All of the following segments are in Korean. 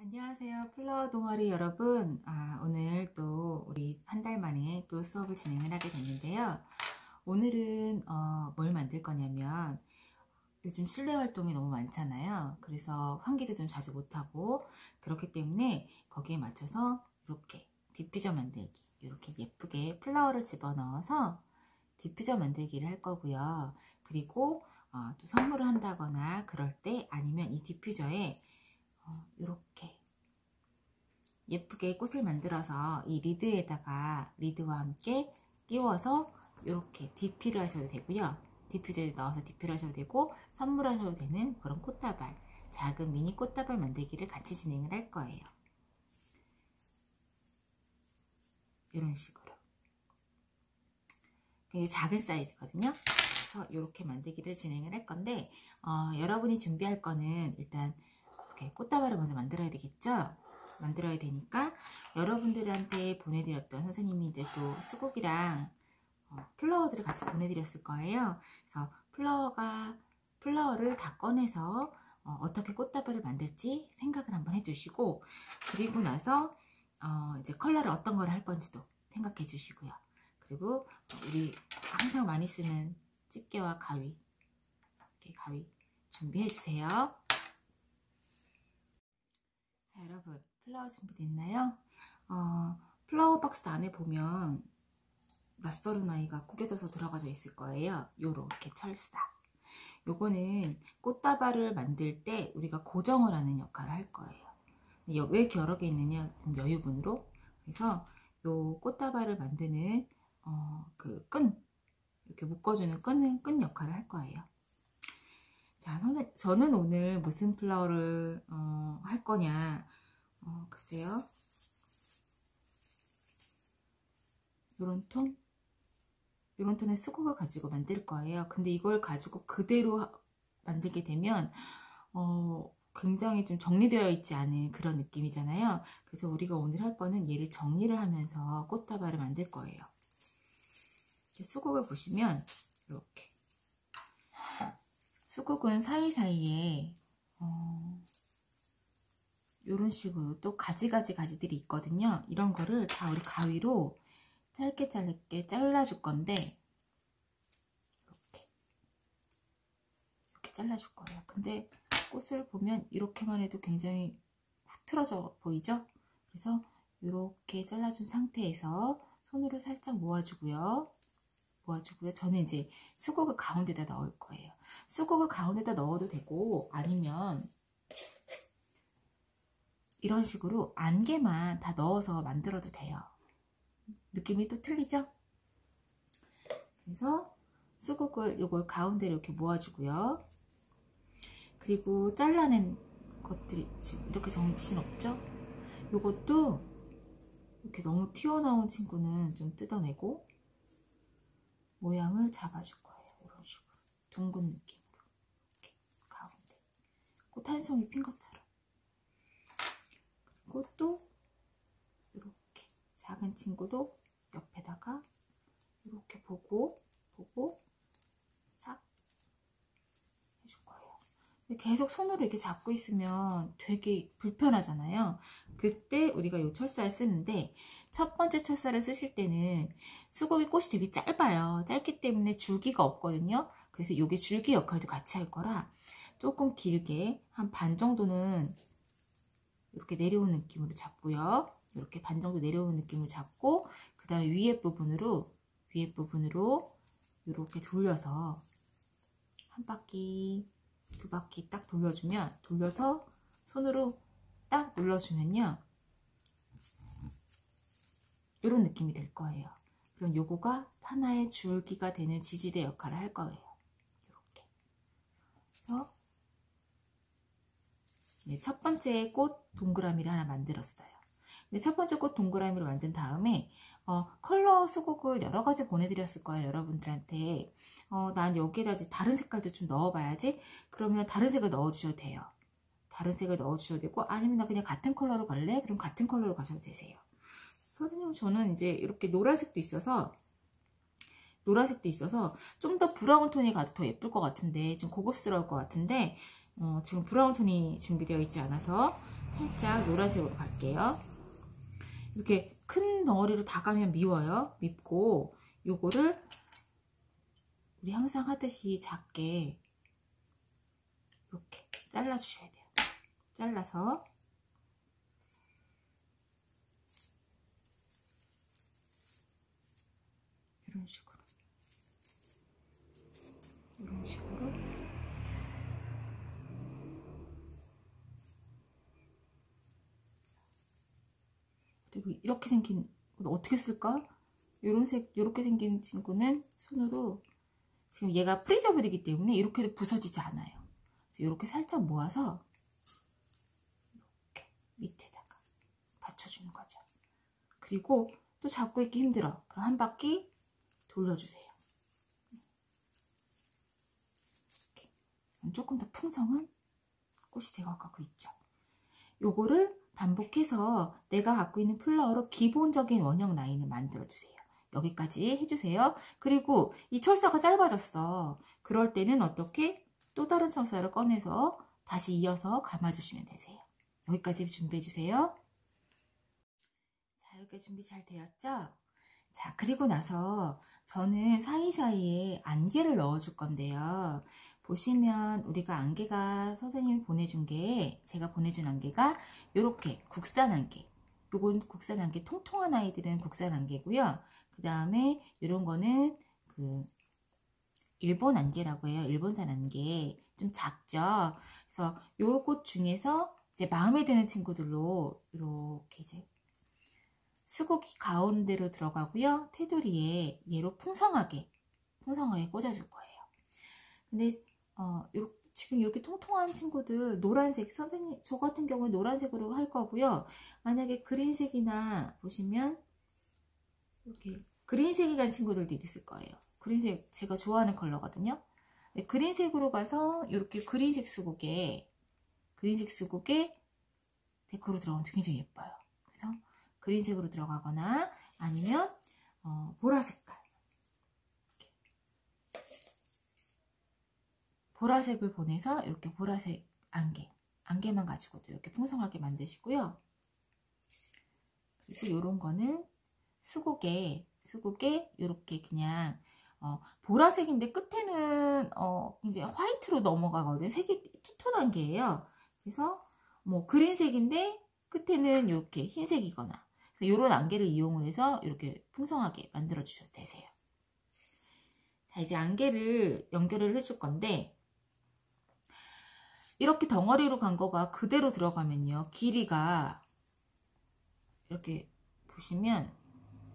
안녕하세요. 플라워 동아리 여러분. 오늘 또 우리 한 달 만에 또 수업을 진행을 하게 됐는데요. 오늘은 뭘 만들 거냐면 요즘 실내 활동이 너무 많잖아요. 그래서 환기도 좀 자주 못하고 그렇기 때문에 거기에 맞춰서 이렇게 디퓨저 만들기, 이렇게 예쁘게 플라워를 집어넣어서 디퓨저 만들기를 할 거고요. 그리고 또 선물을 한다거나 그럴 때 아니면 이 디퓨저에 이렇게 예쁘게 꽃을 만들어서 이 리드와 함께 끼워서 이렇게 디피를 하셔도 되고요. 디퓨저에 넣어서 디피를 하셔도 되고 선물하셔도 되는 그런 꽃다발, 작은 미니 꽃다발 만들기를 같이 진행을 할 거예요. 이런 식으로. 굉장히 작은 사이즈거든요. 그래서 이렇게 만들기를 진행을 할 건데 여러분이 준비할 거는 일단 이렇게 꽃다발을 먼저 만들어야 되겠죠? 만들어야 되니까 여러분들한테 보내드렸던 선생님이 이제 또 수국이랑 플라워들을 같이 보내드렸을 거예요. 그래서 플라워를 다 꺼내서 어떻게 꽃다발을 만들지 생각을 한번 해주시고, 그리고 나서 이제 컬러를 어떤 걸 할 건지도 생각해 주시고요. 그리고 우리 항상 많이 쓰는 집게와 가위, 이렇게 가위 준비해 주세요. 자, 여러분, 플라워 준비됐나요? 플라워 박스 안에 보면 낯설은 아이가 구겨져서 들어가져 있을 거예요. 요렇게 철사. 요거는 꽃다발을 만들 때 우리가 고정을 하는 역할을 할 거예요. 왜 이렇게 여러 개 있느냐? 여유분으로. 그래서 요 꽃다발을 만드는 그 끈, 이렇게 묶어주는 끈 역할을 할 거예요. 자, 저는 오늘 무슨 플라워를 할 거냐? 글쎄요. 요런 톤의 수국을 가지고 만들 거예요. 근데 이걸 가지고 그대로 만들게 되면 굉장히 좀 정리되어 있지 않은 그런 느낌이잖아요. 그래서 우리가 오늘 할 거는 얘를 정리를 하면서 꽃다발을 만들 거예요. 수국을 보시면 이렇게 수국은 사이사이에 이런 식으로 또 가지들이 있거든요. 이런 거를 다 우리 가위로 짧게 잘라줄 건데 이렇게 잘라줄 거예요. 근데 꽃을 보면 이렇게만 해도 굉장히 흐트러져 보이죠? 그래서 이렇게 잘라준 상태에서 손으로 살짝 모아주고요. 저는 이제 수국을 가운데다 넣을 거예요. 수국을 가운데다 넣어도 되고 아니면 이런 식으로 안개만 다 넣어서 만들어도 돼요. 느낌이 또 틀리죠? 그래서 수국을 요걸 가운데로 이렇게 모아주고요. 그리고 잘라낸 것들이 지금 이렇게 정신없죠? 요것도 이렇게 너무 튀어나온 친구는 좀 뜯어내고 모양을 잡아줄 거예요. 이런 식으로 둥근 느낌으로 이렇게 가운데 꽃 한 송이 핀 것처럼. 그리고 또 이렇게 작은 친구도 옆에다가 이렇게 보고 싹 해줄 거예요. 근데 계속 손으로 이렇게 잡고 있으면 되게 불편하잖아요. 그때 우리가 이 철사를 쓰는데 첫 번째 철사를 쓰실 때는 수국의 꽃이 되게 짧아요. 짧기 때문에 줄기가 없거든요. 그래서 이게 줄기 역할도 같이 할 거라 조금 길게 한 반 정도는 이렇게 내려오는 느낌으로 잡고요. 이렇게 반 정도 내려오는 느낌으로 잡고 그 다음에 위에 부분으로 이렇게 돌려서 한 바퀴, 두 바퀴 딱 돌려서 손으로 딱 눌러주면요. 이런 느낌이 될 거예요. 그럼 요거가 하나의 줄기가 되는 지지대 역할을 할 거예요. 이렇게. 그래서 네, 첫 번째 꽃 동그라미를 하나 만들었어요. 근데 첫 번째 꽃 동그라미를 만든 다음에 컬러 수국을 여러 가지 보내드렸을 거예요. 여러분들한테 난 여기에다 다른 색깔도 좀 넣어봐야지. 그러면 다른 색을 넣어주셔도 돼요. 다른 색을 넣어주셔도 되고 아니면 나 그냥 같은 컬러로 갈래? 그럼 같은 컬러로 가셔도 되세요. 선생님, 저는 이제 이렇게 노란색도 있어서 좀 더 브라운 톤이 가도 더 예쁠 것 같은데 좀 고급스러울 것 같은데 지금 브라운 톤이 준비되어 있지 않아서 살짝 노란색으로 갈게요. 이렇게 큰 덩어리로 다 가면 미워요. 밉고 요거를 우리 항상 하듯이 작게 이렇게 잘라 주셔야 돼요. 잘라서 이런 식으로 그리고 이렇게 생긴 어떻게 쓸까? 이렇게 생긴 친구는 손으로 지금 얘가 프리저블이기 때문에 이렇게도 부서지지 않아요. 이렇게 살짝 모아서 이렇게 밑에다가 받쳐주는 거죠. 그리고 또 잡고 있기 힘들어. 그럼 한 바퀴 돌려주세요. 이렇게. 조금 더 풍성한 꽃이 되어가고 있죠. 요거를 반복해서 내가 갖고 있는 플라워로 기본적인 원형 라인을 만들어주세요. 여기까지 해주세요. 그리고 이 철사가 짧아졌어. 그럴 때는 어떻게? 또 다른 철사를 꺼내서 다시 이어서 감아주시면 되세요. 여기까지 준비해주세요. 자, 여기까지 준비 잘 되었죠? 자, 그리고 나서 저는 사이사이에 안개를 넣어줄 건데요. 보시면 우리가 안개가 선생님이 보내준 게, 제가 보내준 안개가 이렇게 국산 안개. 요건 국산 안개, 통통한 아이들은 국산 안개고요. 그 다음에 이런 거는 그 일본 안개라고 해요. 일본산 안개. 좀 작죠. 그래서 요 꽃 중에서 이제 마음에 드는 친구들로 이렇게 이제 수국이 가운데로 들어가고요. 테두리에 얘로 풍성하게 꽂아줄 거예요. 근데 지금 이렇게 통통한 친구들 노란색, 선생님 저 같은 경우는 노란색으로 할 거고요. 만약에 그린색이나 보시면 이렇게 그린색이 간 친구들도 있을 거예요. 그린색 제가 좋아하는 컬러거든요. 네, 그린색으로 가서 이렇게 그린색 수국에 데코로 들어가면 굉장히 예뻐요. 그래서 그린색으로 들어가거나 아니면 보라 색깔, 보라색을 보내서 이렇게 보라색 안개만 가지고도 이렇게 풍성하게 만드시고요. 그리고 이런 거는 수국에 이렇게 그냥 보라색인데 끝에는 이제 화이트로 넘어가거든요. 색이 투톤한 게예요. 그래서 뭐 그린색인데 끝에는 이렇게 흰색이거나, 그래서 이런 안개를 이용을 해서 이렇게 풍성하게 만들어 주셔도 되세요. 자, 이제 안개를 연결을 해줄 건데, 이렇게 덩어리로 간 거가 그대로 들어가면요, 길이가 이렇게 보시면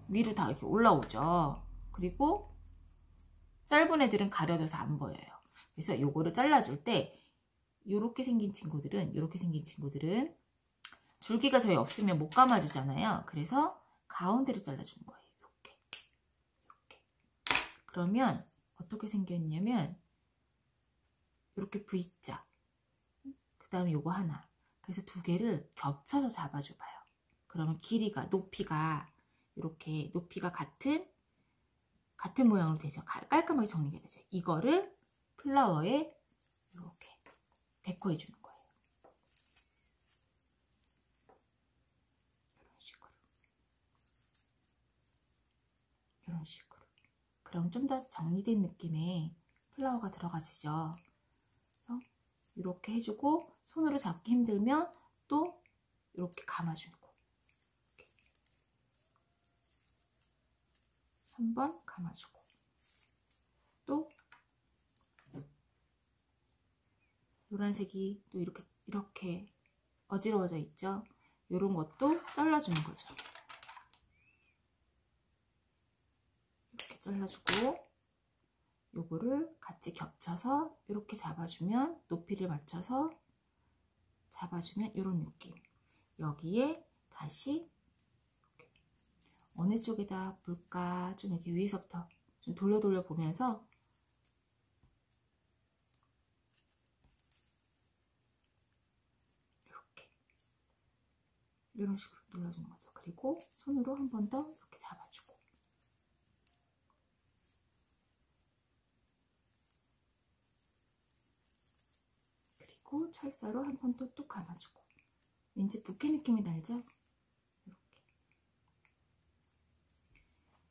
위로 다 이렇게 올라오죠. 그리고 짧은 애들은 가려져서 안 보여요. 그래서 요거를 잘라줄 때 이렇게 생긴 친구들은 줄기가 저희 없으면 못 감아주잖아요. 그래서 가운데로 잘라주는 거예요. 이렇게. 그러면 어떻게 생겼냐면 이렇게 V자, 그 다음에 요거 하나, 그래서 두 개를 겹쳐서 잡아줘봐요. 그러면 길이가, 높이가 이렇게 높이가 같은 모양으로 되죠. 깔끔하게 정리가 되죠. 이거를 플라워에 이렇게 데코해 주는 거예요. 이런 식으로. 그럼 좀 더 정리된 느낌의 플라워가 들어가지죠. 그래서 이렇게 해주고, 손으로 잡기 힘들면 또 이렇게 감아주고, 한번 감아주고, 또 노란색이 또 이렇게 어지러워져 있죠. 이런 것도 잘라주는 거죠. 이렇게 잘라주고, 요거를 같이 겹쳐서 이렇게 잡아주면, 높이를 맞춰서 잡아주면 이런 느낌. 여기에 다시 어느 쪽에다 볼까, 좀 이렇게 위에서부터 좀 돌려 보면서 이렇게 이런 식으로 눌러주는 거죠. 그리고 손으로 한 번 더 이렇게 잡아주고, 그리고 철사로 한 번 더 또 감아주고. 왠지 느낌이 날죠? 이렇게.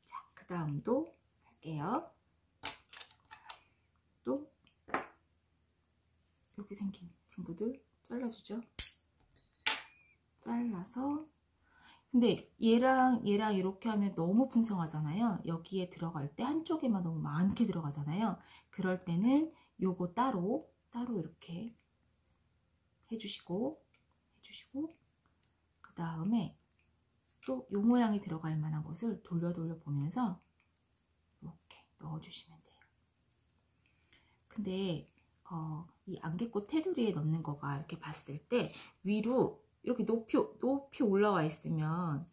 자, 그 다음도 할게요. 또 이렇게 생긴 친구들 잘라주죠. 잘라서, 근데 얘랑 이렇게 하면 너무 풍성하잖아요. 여기에 들어갈 때 한쪽에만 너무 많게 들어가잖아요. 그럴 때는 요거 따로 이렇게 해주시고 그 다음에 또 요 모양이 들어갈 만한 곳을 돌려 보면서 이렇게 넣어주시면 돼요. 근데 이 안개꽃 테두리에 넣는 거가 이렇게 봤을 때 위로 이렇게 높이 올라와 있으면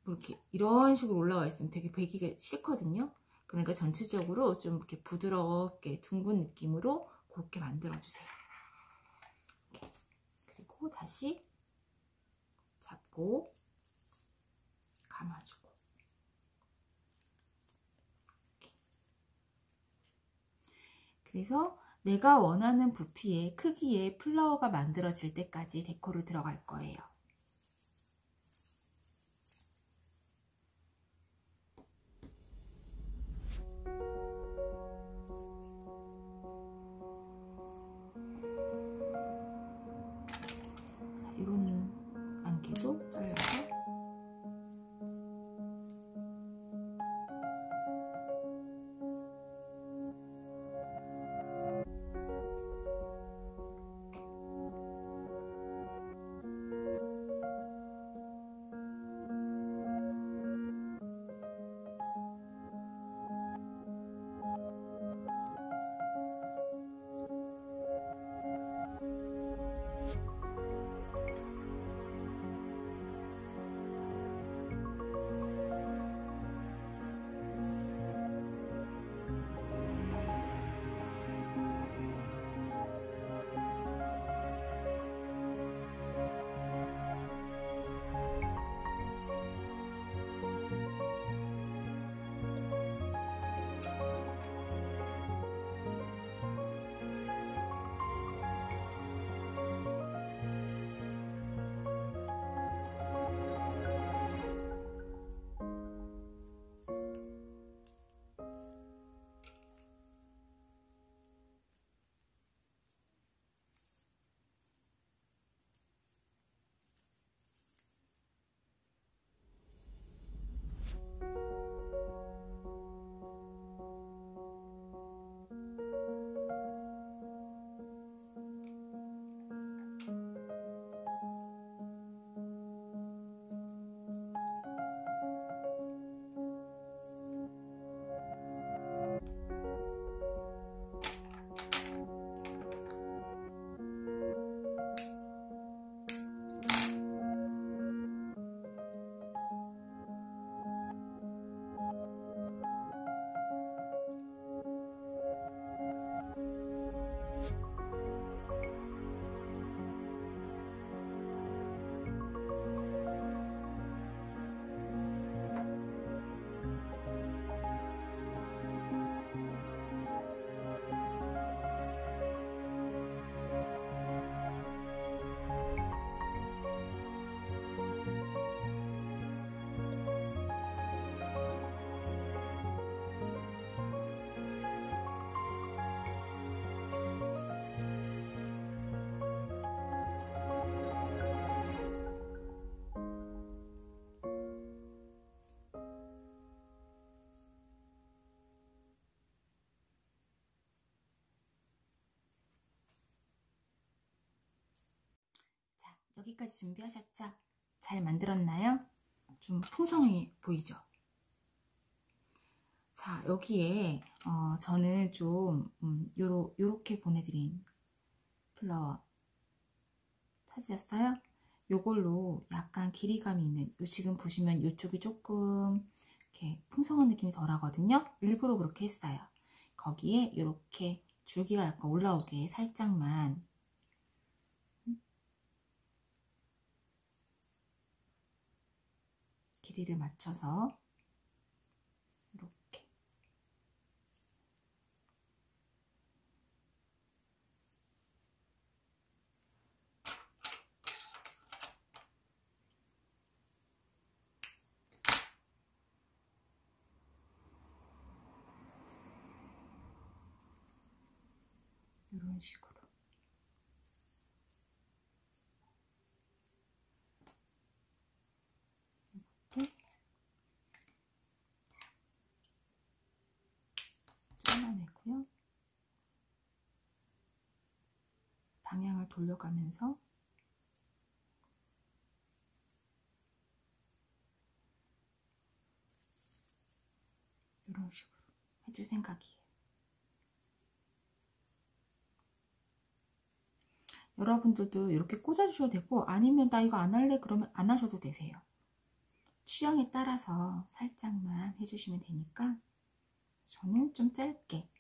뭐 이렇게 이런 식으로 올라와 있으면 되게 배기가 싫거든요. 그러니까 전체적으로 좀 이렇게 부드럽게 둥근 느낌으로 그렇게 만들어 주세요. 그리고 다시 잡고 감아주고, 이렇게. 그래서 내가 원하는 부피의 크기의 플라워가 만들어질 때까지 데코를 들어갈 거예요. 자, 이런 안개도 잘라서 여기까지 준비하셨죠? 잘 만들었나요? 좀 풍성해 보이죠? 자, 여기에 저는 좀 요렇게 보내드린 플라워 찾으셨어요? 요걸로 약간 길이감이 있는, 지금 보시면 이쪽이 조금 이렇게 풍성한 느낌이 덜 하거든요. 일부러 그렇게 했어요. 거기에 이렇게 줄기가 약간 올라오게 살짝만 길이를 맞춰서 이렇게 이런 식으로. 이렇게 잘라내고요. 방향을 돌려가면서 이런 식으로 해줄 생각이에요. 여러분들도 이렇게 꽂아주셔도 되고, 아니면 나 이거 안 할래 그러면 안 하셔도 되세요. 취향에 따라서 살짝만 해주시면 되니까, 저는 좀 짧게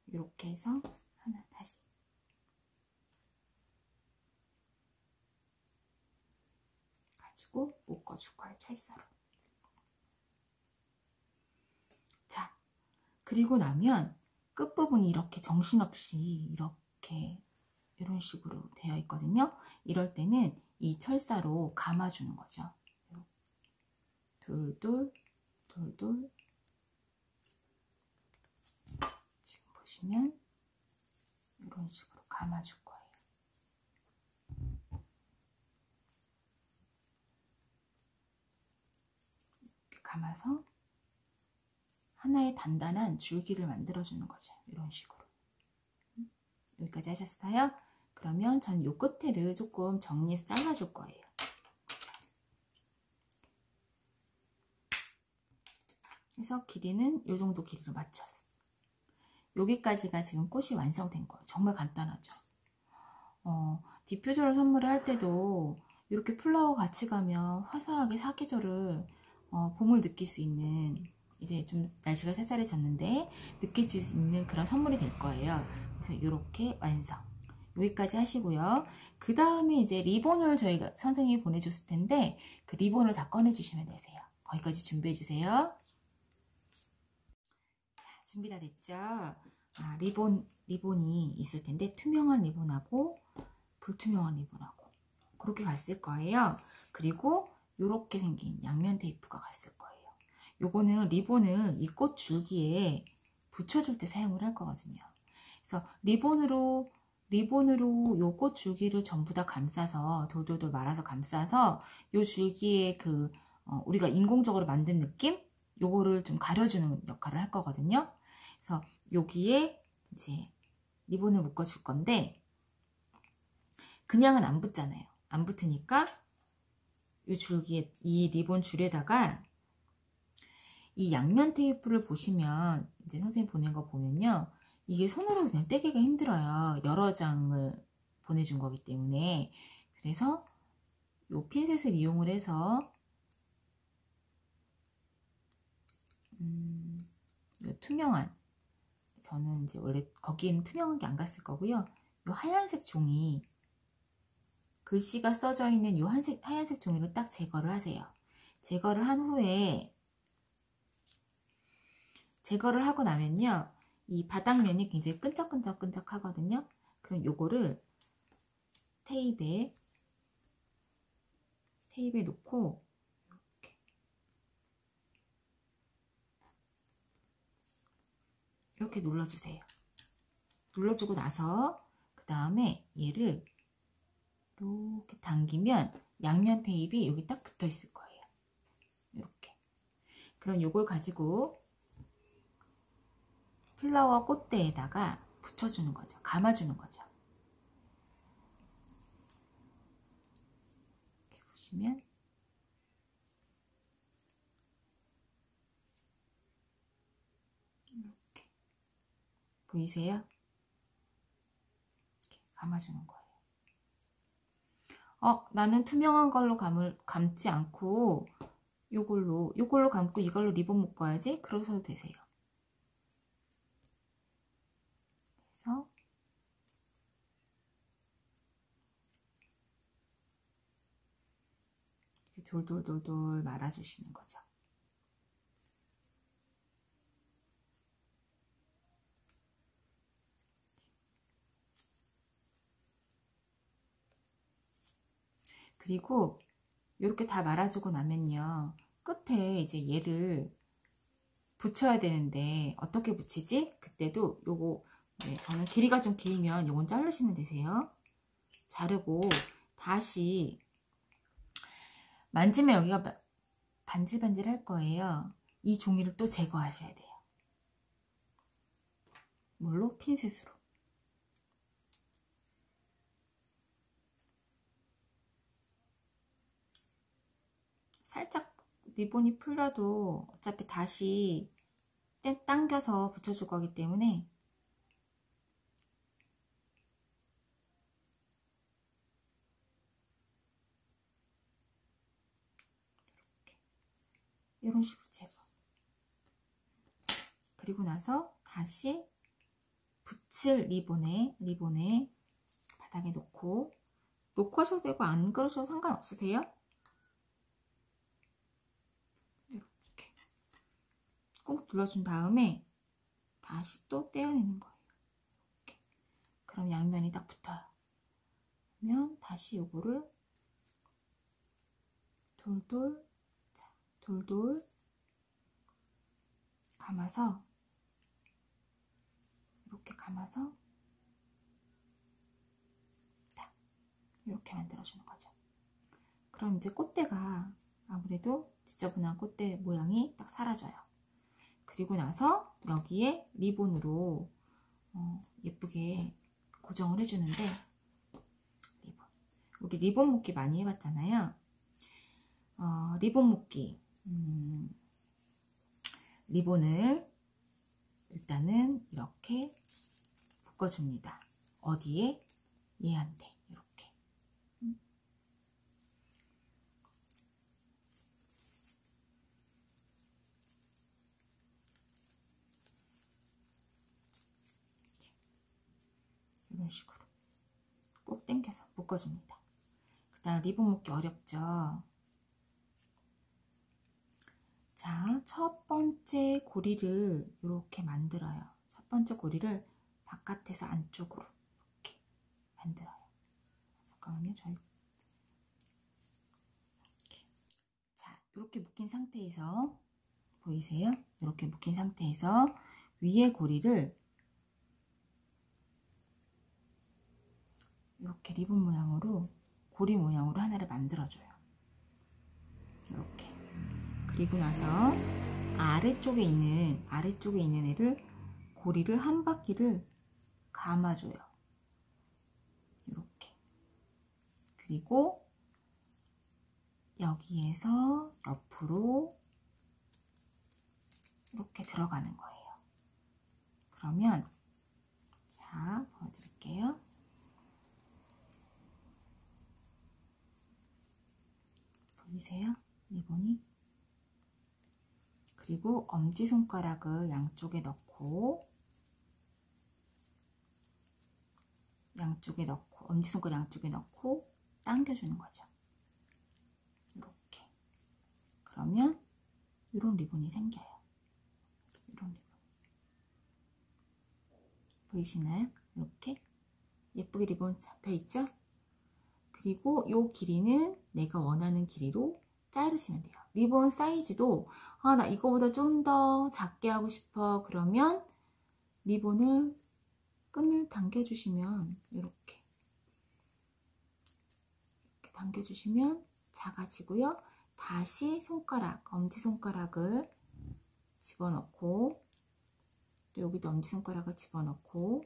이렇게 해서 하나 다시 가지고 묶어줄 거예요. 찰사로. 자, 그리고 나면 끝부분이 이렇게 정신없이 이렇게 이런 식으로 되어 있거든요. 이럴 때는 이 철사로 감아주는 거죠. 돌돌 돌돌. 지금 보시면 이런 식으로 감아줄 거예요. 이렇게 감아서 하나의 단단한 줄기를 만들어주는 거죠. 이런 식으로. 여기까지 하셨어요? 그러면 전 요 끝에를 조금 정리해서 잘라줄 거예요. 그래서 길이는 요 정도 길이로 맞춰서. 여기까지가 지금 꽃이 완성된 거예요. 정말 간단하죠. 디퓨저를 선물을 할 때도 이렇게 플라워 같이 가면 화사하게 사계절을 봄을 느낄 수 있는, 이제 좀 날씨가 쌀쌀해졌는데 느낄 수 있는 그런 선물이 될 거예요. 그래서 이렇게 완성. 여기까지 하시고요. 그 다음에 이제 리본을 저희가 선생님이 보내줬을 텐데 그 리본을 다 꺼내 주시면 되세요. 거기까지 준비해 주세요. 자, 준비 다 됐죠? 리본이 있을 텐데 투명한 리본하고 불투명한 리본하고 그렇게 갔을 거예요. 그리고 이렇게 생긴 양면 테이프가 갔을 거예요. 요거는 리본을 이 꽃 줄기에 붙여줄 때 사용을 할 거거든요. 그래서 리본으로 요 꽃 줄기를 전부 다 감싸서 돌돌돌 말아서 감싸서 요 줄기에 우리가 인공적으로 만든 느낌? 요거를 좀 가려주는 역할을 할 거거든요. 그래서 여기에 이제 리본을 묶어줄 건데 그냥은 안 붙잖아요. 안 붙으니까 이 줄기에, 이 리본 줄에다가 이 양면 테이프를 보시면 이제 선생님 보낸 거 보면요. 이게 손으로 그냥 떼기가 힘들어요. 여러 장을 보내준 거기 때문에. 그래서 이 핀셋을 이용을 해서 요 투명한, 저는 이제 원래 거기에는 투명한 게 안 갔을 거고요. 요 하얀색 종이, 글씨가 써져 있는 요 하얀색 종이를 딱 제거를 하세요. 제거를 한 후에, 제거를 하고 나면요. 이 바닥면이 굉장히 끈적끈적 하거든요. 그럼 요거를 테이프에 놓고 이렇게 눌러주세요. 눌러주고 나서 그 다음에 얘를 이렇게 당기면 양면 테이프가 여기 딱 붙어 있을 거예요. 이렇게. 그럼 요걸 가지고 플라워 꽃대에다가 붙여주는 거죠. 감아주는 거죠. 이렇게 보시면 이렇게 보이세요? 이렇게 감아주는 거예요. 나는 투명한 걸로 감지 않고 요걸로 감고 이걸로 리본 묶어야지. 그러셔도 되세요. 그래서 이렇게 돌돌돌돌 말아주시는 거죠. 그리고 이렇게 다 말아주고 나면요. 끝에 이제 얘를 붙여야 되는데 어떻게 붙이지? 그때도 요거 네, 저는 길이가 좀 길면 요건 자르시면 되세요. 자르고 다시 만지면 여기가 반질반질 할 거예요. 이 종이를 또 제거하셔야 돼요. 뭘로? 핀셋으로. 살짝 리본이 풀려도 어차피 다시 당겨서 붙여줄 거기 때문에 이런 식으로 제거. 그리고 나서 다시 붙일 리본에 바닥에 놓고 하셔도 되고 안 그러셔도 상관없으세요. 이렇게 꾹 눌러준 다음에 다시 또 떼어내는 거예요. 이렇게. 그럼 양면이 딱 붙어요. 그러면 다시 요거를 돌돌 감아서 이렇게 감아서 딱 이렇게 만들어주는 거죠. 그럼 이제 꽃대가 아무래도 지저분한 꽃대 모양이 딱 사라져요. 그리고 나서 여기에 리본으로 예쁘게 고정을 해주는데, 우리 리본 묶기 많이 해봤잖아요. 리본 묶기, 리본을 일단은 이렇게 묶어줍니다. 어디에? 얘한테 이렇게. 이런 식으로 꾹 당겨서 묶어줍니다. 그 다음 리본 묶기 어렵죠? 자, 첫 번째 고리를 이렇게 만들어요. 첫 번째 고리를 바깥에서 안쪽으로 이렇게 만들어요. 잠깐만요. 저희 이렇게. 자, 이렇게 묶인 상태에서 보이세요? 이렇게 묶인 상태에서 위에 고리를 이렇게 리본 모양으로 고리 모양으로 하나를 만들어줘요. 이렇게. 그리고 나서 아래쪽에 있는 애를 고리를 한 바퀴를 감아줘요. 이렇게. 그리고 여기에서 옆으로 이렇게 들어가는 거예요. 그러면 자, 보여드릴게요. 보이세요? 리본이. 그리고 엄지손가락을 양쪽에 넣고 엄지손가락 양쪽에 넣고 당겨주는 거죠. 이렇게. 그러면 이런 리본이 생겨요. 이런 리본. 보이시나요? 이렇게 예쁘게 리본 잡혀있죠? 그리고 이 길이는 내가 원하는 길이로 자르시면 돼요. 리본 사이즈도 나 이거보다 좀 더 작게 하고 싶어. 그러면 리본을 끈을 당겨주시면 이렇게 당겨주시면 작아지고요. 다시 엄지손가락을 집어넣고 또 여기도 엄지손가락을 집어넣고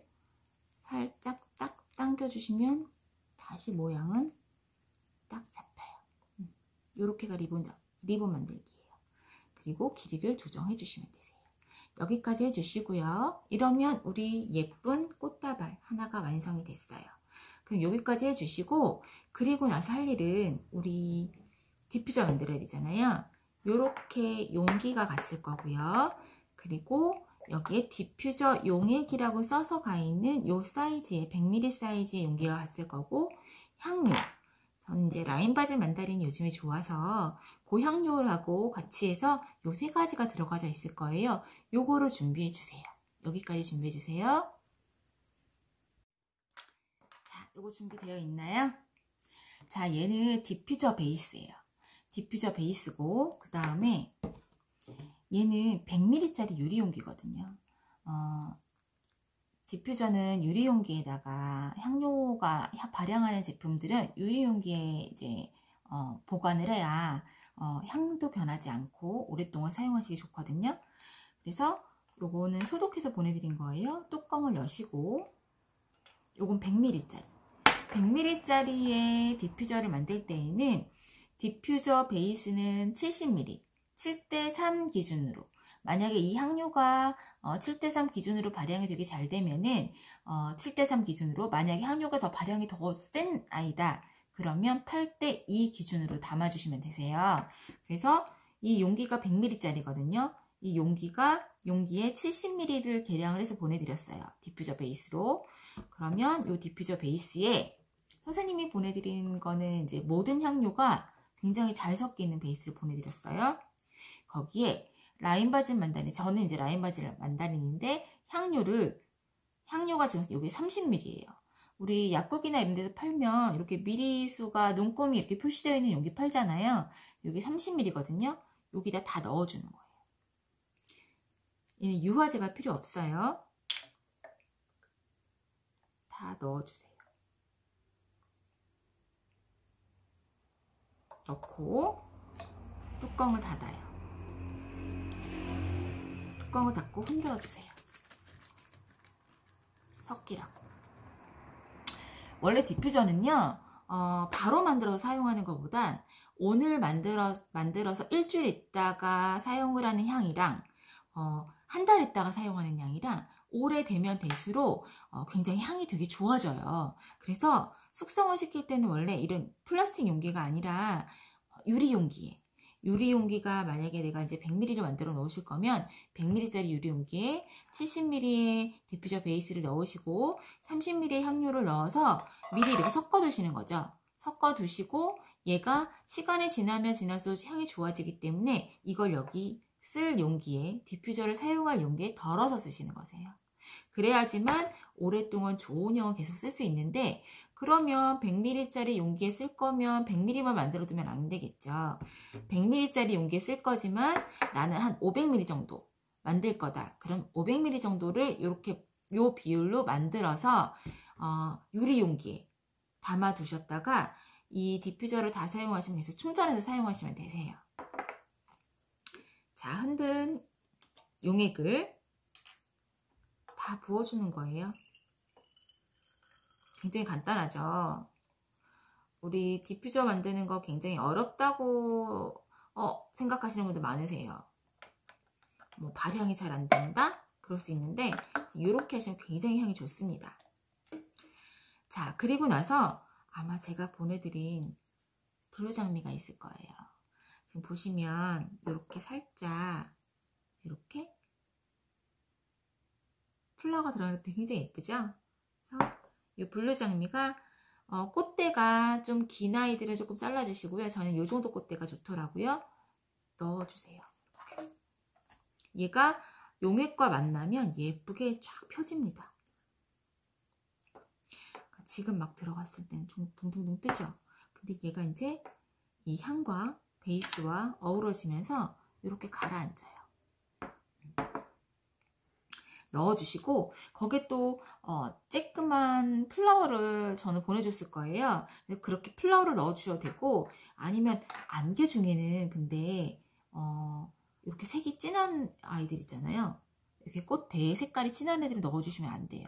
살짝 딱 당겨주시면 다시 모양은 딱 잡혀요. 이렇게가 리본 만들기예요. 그리고 길이를 조정해 주시면 되세요. 여기까지 해주시고요. 이러면 우리 예쁜 꽃다발 하나가 완성이 됐어요. 그럼 여기까지 해주시고, 그리고 나서 할 일은 우리 디퓨저 만들어야 되잖아요. 이렇게 용기가 갔을 거고요. 그리고 여기에 디퓨저 용액이라고 써서 가 있는 요 사이즈의 100ml 사이즈의 용기가 갔을 거고, 향료. 저는 이제 라임 바질 만다린이 요즘에 좋아서 그 향료하고 같이 해서 요 세 가지가 들어가져 있을 거예요. 요거를 준비해 주세요. 여기까지 준비해 주세요. 자, 요거 준비되어 있나요? 자, 얘는 디퓨저 베이스예요. 디퓨저 베이스고, 그 다음에 얘는 100ml짜리 유리용기거든요. 디퓨저는 유리용기에다가 향료가 발향하는 제품들은 유리용기에 이제 보관을 해야 향도 변하지 않고 오랫동안 사용하시기 좋거든요. 그래서 요거는 소독해서 보내드린 거예요. 뚜껑을 여시고, 요건 100ml짜리. 100ml짜리의 디퓨저를 만들 때에는 디퓨저 베이스는 70ml, 7:3 기준으로. 만약에 이 향료가 7:3 기준으로 발향이 되게 잘 되면은 7:3 기준으로, 만약에 향료가 더 발향이 더 센 아이다 그러면 8:2 기준으로 담아주시면 되세요. 그래서 이 용기가 100ml짜리거든요. 이 용기에 70ml를 계량을 해서 보내드렸어요. 디퓨저 베이스로. 그러면 이 디퓨저 베이스에 선생님이 보내드린 거는 이제 모든 향료가 굉장히 잘 섞이는 베이스를 보내드렸어요. 거기에 라임바질 만다린, 저는 이제 라임바질 만다린인데 향료가 지금 여기 30ml예요. 우리 약국이나 이런 데서 팔면 이렇게 미리수가 눈곱이 이렇게 표시되어 있는 용기 팔잖아요. 여기 30ml거든요. 여기다 다 넣어주는 거예요. 얘는 유화제가 필요 없어요. 다 넣어주세요. 넣고 뚜껑을 닫아요. 뚜껑을 닫고 흔들어 주세요. 섞이라고. 원래 디퓨저는요, 바로 만들어서 사용하는 것보단 오늘 만들어서 일주일 있다가 사용을 하는 향이랑 한 달 있다가 사용하는 향이랑 오래되면 될수록 굉장히 향이 되게 좋아져요. 그래서 숙성을 시킬 때는 원래 이런 플라스틱 용기가 아니라 유리용기가 만약에 내가 이제 100ml를 만들어 놓으실 거면 100ml짜리 유리용기에 70ml의 디퓨저 베이스를 넣으시고 30ml의 향료를 넣어서 미리 이렇게 섞어 두시는 거죠. 섞어 두시고 얘가 시간이 지나면 지날수록 향이 좋아지기 때문에 이걸 여기 쓸 용기에, 디퓨저를 사용할 용기에 덜어서 쓰시는 거세요. 그래야지만 오랫동안 좋은 향을 계속 쓸 수 있는데, 그러면 100ml짜리 용기에 쓸 거면 100ml만 만들어 두면 안 되겠죠. 100ml짜리 용기에 쓸 거지만 나는 한 500ml 정도 만들 거다. 그럼 500ml 정도를 이렇게 요 비율로 만들어서 유리 용기에 담아 두셨다가 이 디퓨저를 다 사용하시면 계속 충전해서 사용하시면 되세요. 자, 흔든 용액을 다 부어주는 거예요. 굉장히 간단하죠. 우리 디퓨저 만드는 거 굉장히 어렵다고 생각하시는 분들 많으세요. 뭐 발향이 잘 안 된다? 그럴 수 있는데 이렇게 하시면 굉장히 향이 좋습니다. 자, 그리고 나서 아마 제가 보내드린 블루장미가 있을 거예요. 지금 보시면 이렇게 살짝 이렇게 플라워가 들어가는 게 굉장히 예쁘죠? 그래서 이 블루장미가 꽃대가 좀 긴 아이들은 조금 잘라주시고요. 저는 이 정도 꽃대가 좋더라고요. 넣어주세요. 얘가 용액과 만나면 예쁘게 쫙 펴집니다. 지금 막 들어갔을 때는 좀 둥둥둥 뜨죠? 근데 얘가 이제 이 향과 베이스와 어우러지면서 이렇게 가라앉아요. 넣어주시고 거기에 또 쬐끄만 플라워를 저는 보내줬을 거예요. 그렇게 플라워를 넣어주셔도 되고, 아니면 안개 중에는 근데 이렇게 색이 진한 아이들 있잖아요. 이렇게 꽃대 색깔이 진한 애들을 넣어주시면 안 돼요.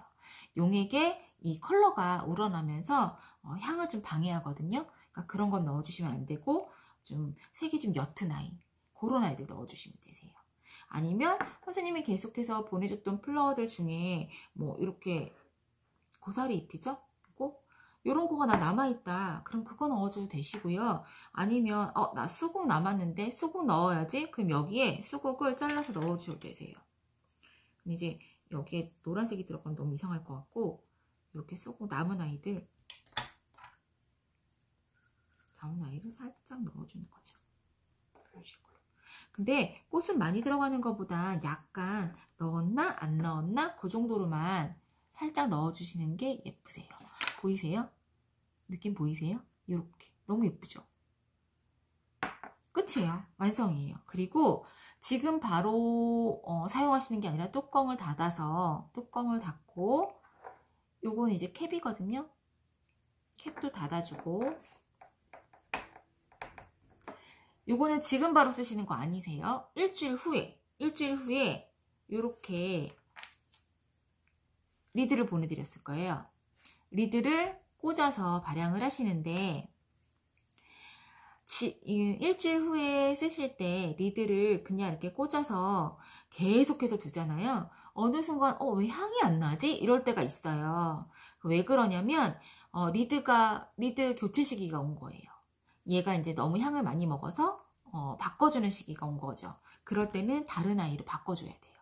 용액에 이 컬러가 우러나면서 향을 좀 방해하거든요. 그러니까 그런 건 넣어주시면 안 되고, 좀 색이 좀 옅은 아이, 그런 아이들 넣어주시면 되세요. 아니면 선생님이 계속해서 보내줬던 플라워들 중에 뭐 이렇게 고사리 잎이죠? 이런 거가 나 남아있다. 그럼 그거 넣어줘도 되시고요. 아니면 나 수국 남았는데 수국 넣어야지. 그럼 여기에 수국을 잘라서 넣어주셔도 되세요. 근데 이제 여기에 노란색이 들어가면 너무 이상할 것 같고, 이렇게 수국 남은 아이를 살짝 넣어주는 거죠. 이런 식으로. 근데 꽃은 많이 들어가는 것보다 약간 넣었나 안 넣었나 그 정도로만 살짝 넣어주시는 게 예쁘세요. 보이세요? 느낌 보이세요? 이렇게 너무 예쁘죠? 끝이에요. 완성이에요. 그리고 지금 바로 사용하시는 게 아니라 뚜껑을 닫아서, 뚜껑을 닫고, 요건 이제 캡이거든요. 캡도 닫아주고, 요거는 지금 바로 쓰시는 거 아니세요. 일주일 후에 요렇게 리드를 보내드렸을 거예요. 리드를 꽂아서 발향을 하시는데, 일주일 후에 쓰실 때 리드를 그냥 이렇게 꽂아서 계속해서 두잖아요. 어느 순간 왜 향이 안 나지? 이럴 때가 있어요. 왜 그러냐면 리드 교체 시기가 온 거예요. 얘가 이제 너무 향을 많이 먹어서 바꿔주는 시기가 온 거죠. 그럴 때는 다른 아이로 바꿔줘야 돼요.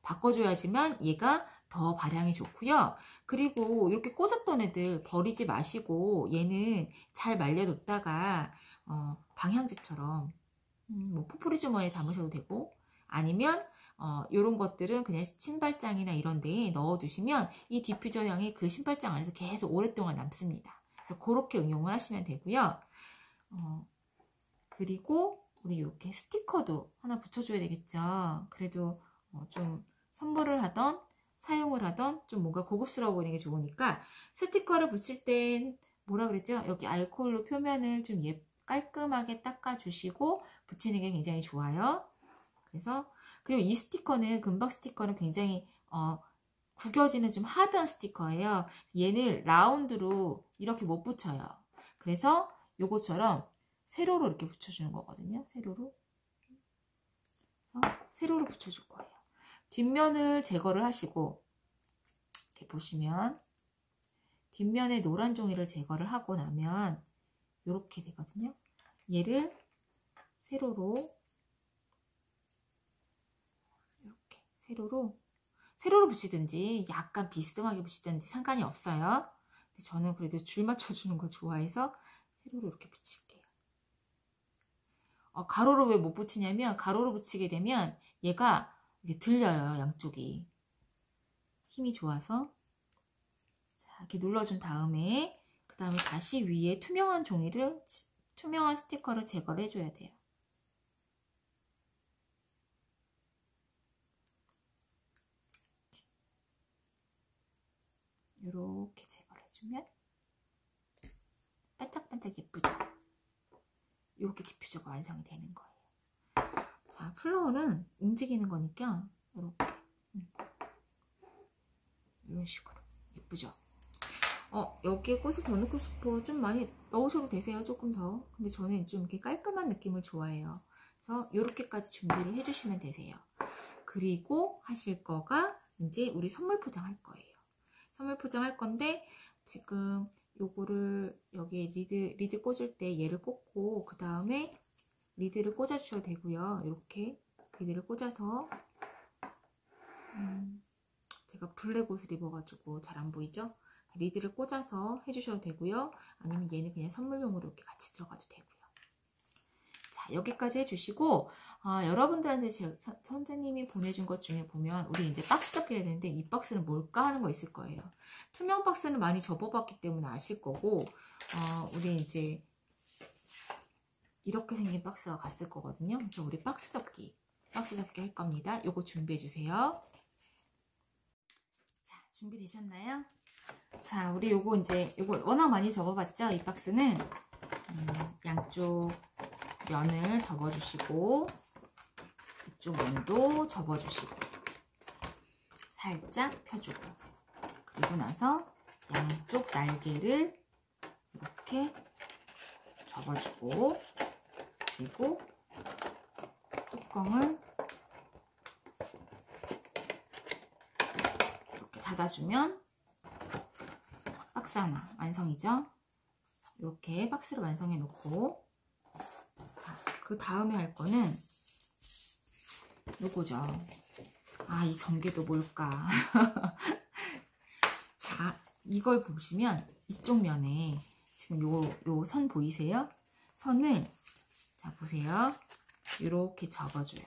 바꿔줘야지만 얘가 더 발향이 좋고요. 그리고 이렇게 꽂았던 애들 버리지 마시고 얘는 잘 말려뒀다가 방향제처럼 뭐 포프리 주머니에 담으셔도 되고, 아니면 이런 것들은 그냥 신발장이나 이런 데에 넣어두시면 이 디퓨저 향이 그 신발장 안에서 계속 오랫동안 남습니다. 그래서 그렇게 응용을 하시면 되고요. 그리고 우리 이렇게 스티커도 하나 붙여줘야 되겠죠. 그래도 좀 선물을 하던 사용을 하던 좀 뭔가 고급스러워 보이는 게 좋으니까, 스티커를 붙일 땐 뭐라 그랬죠? 여기 알코올로 표면을 좀 깔끔하게 닦아주시고 붙이는 게 굉장히 좋아요. 그래서 그리고 이 스티커는, 금박 스티커는 굉장히 구겨지는 좀 하드한 스티커예요. 얘는 라운드로 이렇게 못 붙여요. 그래서 요거처럼 세로로 이렇게 붙여주는 거거든요. 세로로 붙여줄 거예요. 뒷면을 제거를 하시고, 이렇게 보시면 뒷면에 노란 종이를 제거를 하고 나면 이렇게 되거든요. 얘를 세로로 이렇게 세로로 붙이든지 약간 비스듬하게 붙이든지 상관이 없어요. 근데 저는 그래도 줄 맞춰주는 걸 좋아해서 세로로 이렇게 붙일게요. 가로로 왜 못 붙이냐면, 가로로 붙이게 되면 얘가 이게 들려요. 양쪽이 힘이 좋아서. 자, 이렇게 눌러준 다음에 그 다음에 다시 위에 투명한 스티커를 제거를 해줘야 돼요. 이렇게 제거를 해주면 반짝반짝 예쁘죠? 이렇게 디퓨저가 완성이 되는 거예요. 자, 플라워는 움직이는 거니까 이렇게 이런 식으로 예쁘죠? 여기에 꽃을 더 넣고 싶어. 좀 많이 넣으셔도 되세요. 조금 더. 근데 저는 좀 이렇게 깔끔한 느낌을 좋아해요. 그래서 이렇게까지 준비를 해주시면 되세요. 그리고 하실 거가 이제 우리 선물 포장할 거예요. 선물 포장할 건데, 지금 요거를 여기에 리드 꽂을 때 얘를 꽂고, 그 다음에 리드를 꽂아 주셔도 되고요. 이렇게 리드를 꽂아서, 제가 블랙 옷을 입어가지고 잘 안 보이죠? 리드를 꽂아서 해주셔도 되고요. 아니면 얘는 그냥 선물용으로 이렇게 같이 들어가도 되고요. 자, 여기까지 해주시고, 여러분들한테 선생님이 보내준 것 중에 보면 우리 이제 박스 접기를 해야 되는데, 이 박스는 뭘까 하는 거 있을 거예요. 투명 박스는 많이 접어봤기 때문에 아실 거고, 우리 이제 이렇게 생긴 박스가 갔을 거거든요. 그래서 우리 박스 접기 할 겁니다. 요거 준비해 주세요. 자, 준비되셨나요? 자, 우리 요거 워낙 많이 접어봤죠? 이 박스는 양쪽 면을 접어주시고, 이쪽 면도 접어주시고, 살짝 펴주고, 그리고 나서 양쪽 날개를 이렇게 접어주고, 그리고 뚜껑을 이렇게 닫아주면 박스 하나 완성이죠. 이렇게 박스를 완성해 놓고, 자, 그 다음에 할 거는 요거죠. 이 전개도 뭘까? 자, 이걸 보시면 이쪽 면에 지금 요 선 보이세요? 선을, 자, 보세요. 이렇게 접어줘요.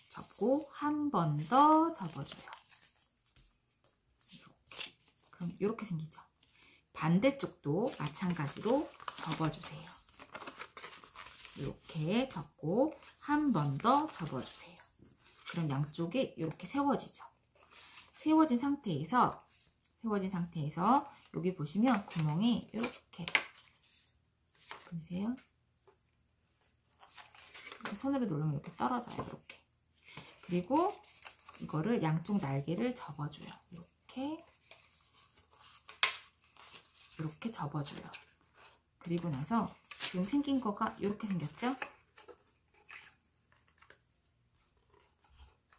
접고 한 번 더 접어줘요. 이렇게. 그럼 이렇게 생기죠. 반대쪽도 마찬가지로 접어주세요. 이렇게 접고 한 번 더 접어주세요. 그럼 양쪽이 이렇게 세워지죠. 세워진 상태에서 여기 보시면 구멍이 이렇게 보이세요? 손으로 누르면 이렇게 떨어져요. 이렇게. 그리고 이거를 양쪽 날개를 접어줘요. 이렇게 접어줘요. 그리고 나서 지금 생긴 거가 이렇게 생겼죠?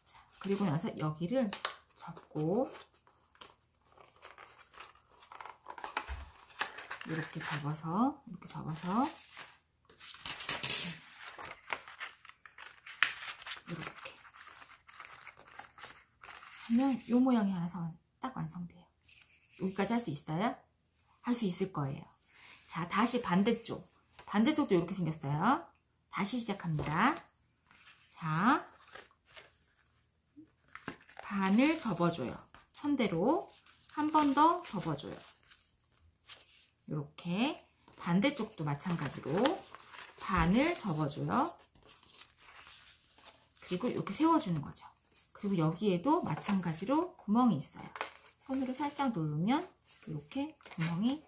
자, 그리고 나서 여기를 접고 이렇게 접어서 이렇게 하면 이 모양이 하나 딱 완성돼요. 여기까지 할 수 있어요? 할 수 있을 거예요. 자, 다시 반대쪽도 이렇게 생겼어요. 다시 시작합니다. 자, 반을 접어줘요. 선대로 한 번 더 접어줘요. 이렇게 반대쪽도 마찬가지로 반을 접어줘요. 그리고 이렇게 세워주는 거죠. 그리고 여기에도 마찬가지로 구멍이 있어요. 손으로 살짝 누르면 이렇게 구멍이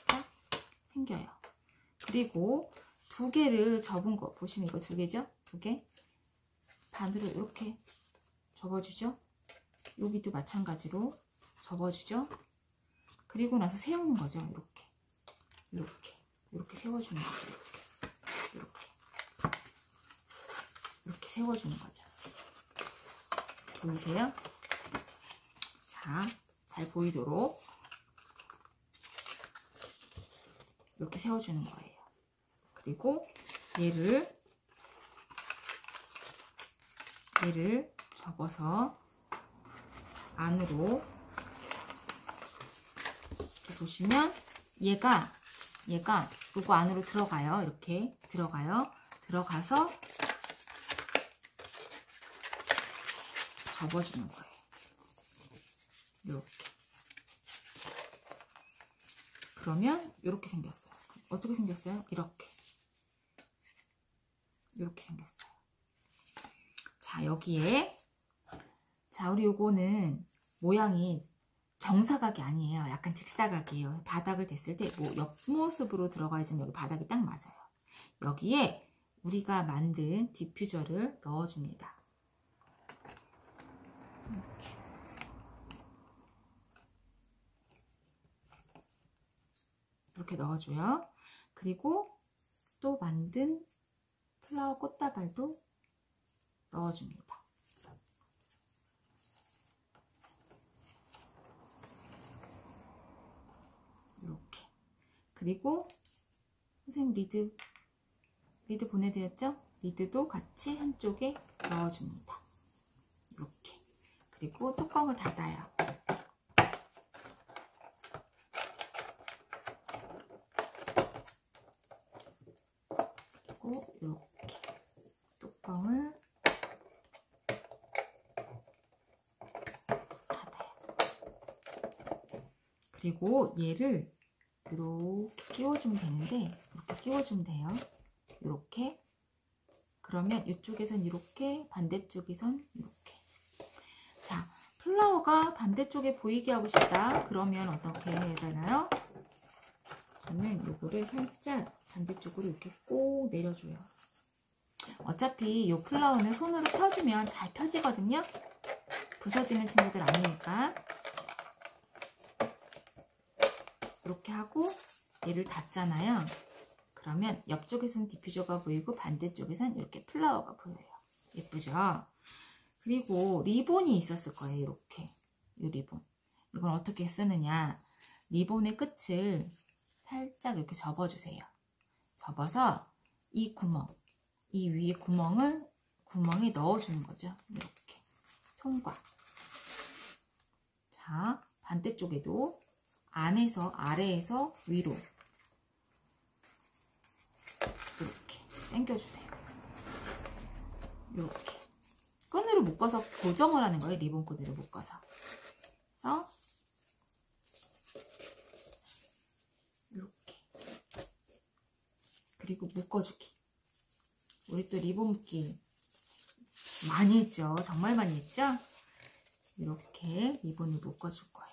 딱 생겨요. 그리고 두 개를 접은 거 보시면 이거 두 개죠? 두 개 반으로 이렇게 접어주죠. 여기도 마찬가지로 접어주죠. 그리고 나서 세우는 거죠. 이렇게 세워주는 거죠. 이렇게 세워주는 거죠. 보이세요? 자, 잘 보이도록 이렇게 세워주는 거예요. 그리고 얘를 접어서 안으로 이렇게 보시면 얘가 요거 안으로 들어가요. 이렇게 들어가서 접어주는 거예요. 이렇게. 그러면 이렇게 생겼어요. 어떻게 생겼어요? 이렇게 생겼어요. 자, 여기에 우리 요거는 모양이 정사각이 아니에요. 약간 직사각이에요. 바닥을 댔을 때 뭐 옆모습으로 들어가야지만 여기 바닥이 딱 맞아요. 여기에 우리가 만든 디퓨저를 넣어줍니다. 이렇게 넣어줘요. 그리고 또 만든 플라워 꽃다발도 넣어줍니다. 이렇게. 그리고 선생님 리드 보내드렸죠? 리드도 같이 한쪽에 넣어줍니다. 이렇게. 그리고 뚜껑을 닫아요. 그리고 이렇게 뚜껑을 닫아요. 그리고 얘를 이렇게 끼워주면 되는데, 이렇게 끼워주면 돼요. 이렇게. 그러면 이쪽에선 이렇게, 반대쪽에선 이렇게. 자, 플라워가 반대쪽에 보이게 하고 싶다. 그러면 어떻게 해야 되나요? 저는 요거를 살짝 반대쪽으로 이렇게 꼭 내려줘요. 어차피 이 플라워는 손으로 펴주면 잘 펴지거든요. 부서지는 친구들 아니니까. 이렇게 하고 얘를 닫잖아요. 그러면 옆쪽에서는 디퓨저가 보이고 반대쪽에서는 이렇게 플라워가 보여요. 예쁘죠? 그리고 리본이 있었을 거예요. 이렇게. 이 리본. 이건 어떻게 쓰느냐. 리본의 끝을 살짝 이렇게 접어주세요. 접어서 이 구멍, 이 위에 구멍에 넣어주는 거죠. 이렇게. 통과. 자, 반대쪽에도 안에서, 아래에서 위로 이렇게 당겨주세요. 이렇게. 끈으로 묶어서 고정을 하는 거예요. 리본 끈으로 묶어서. 그래서 이렇게. 그리고 묶어주기. 우리 또 리본 묶기 많이 했죠. 정말 많이 했죠. 이렇게 리본을 묶어줄 거예요.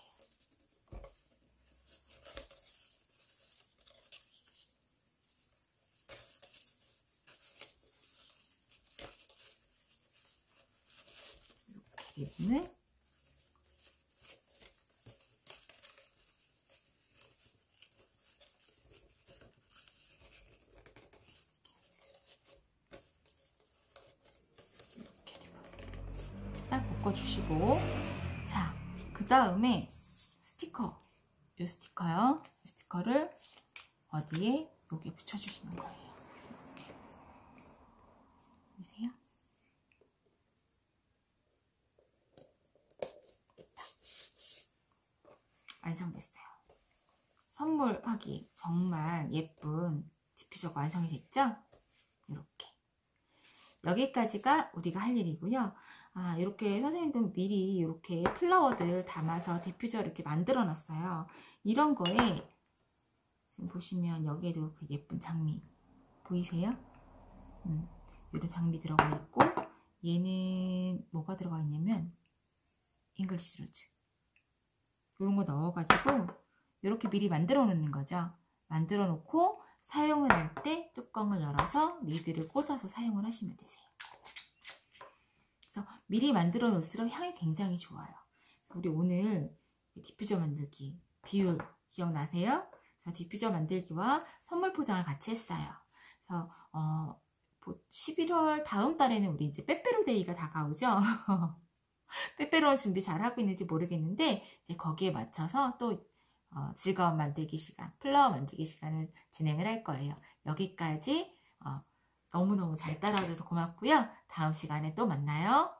이렇게 리본을 딱 묶어주시고, 자, 그 다음에 스티커, 이 스티커요. 이 스티커를 어디에 여기 붙여주시는 거예요. 이렇게 보이세요? 완성됐어요. 선물하기 정말 예쁜 디퓨저가 완성이 됐죠? 이렇게 여기까지가 우리가 할 일이고요. 이렇게 선생님도 미리 이렇게 플라워들 담아서 디퓨저 이렇게 만들어 놨어요. 이런 거에 지금 보시면 여기에도 그 예쁜 장미 보이세요? 이런 장미 들어가 있고, 얘는 뭐가 들어가 있냐면 잉글리시 로즈 이런 거 넣어가지고 이렇게 미리 만들어 놓는 거죠. 만들어 놓고 사용을 할 때 뚜껑을 열어서 리드를 꽂아서 사용을 하시면 되세요. 그래서 미리 만들어 놓을수록 향이 굉장히 좋아요. 우리 오늘 디퓨저 만들기 비율 기억나세요? 그래서 디퓨저 만들기와 선물 포장을 같이 했어요. 그래서 11월 다음 달에는 우리 이제 빼빼로데이가 다가오죠. 빼빼로 준비 잘 하고 있는지 모르겠는데 이제 거기에 맞춰서 또 즐거운 만들기 시간, 플라워 만들기 시간을 진행을 할 거예요. 여기까지 너무너무 잘 따라와줘서 고맙고요. 다음 시간에 또 만나요.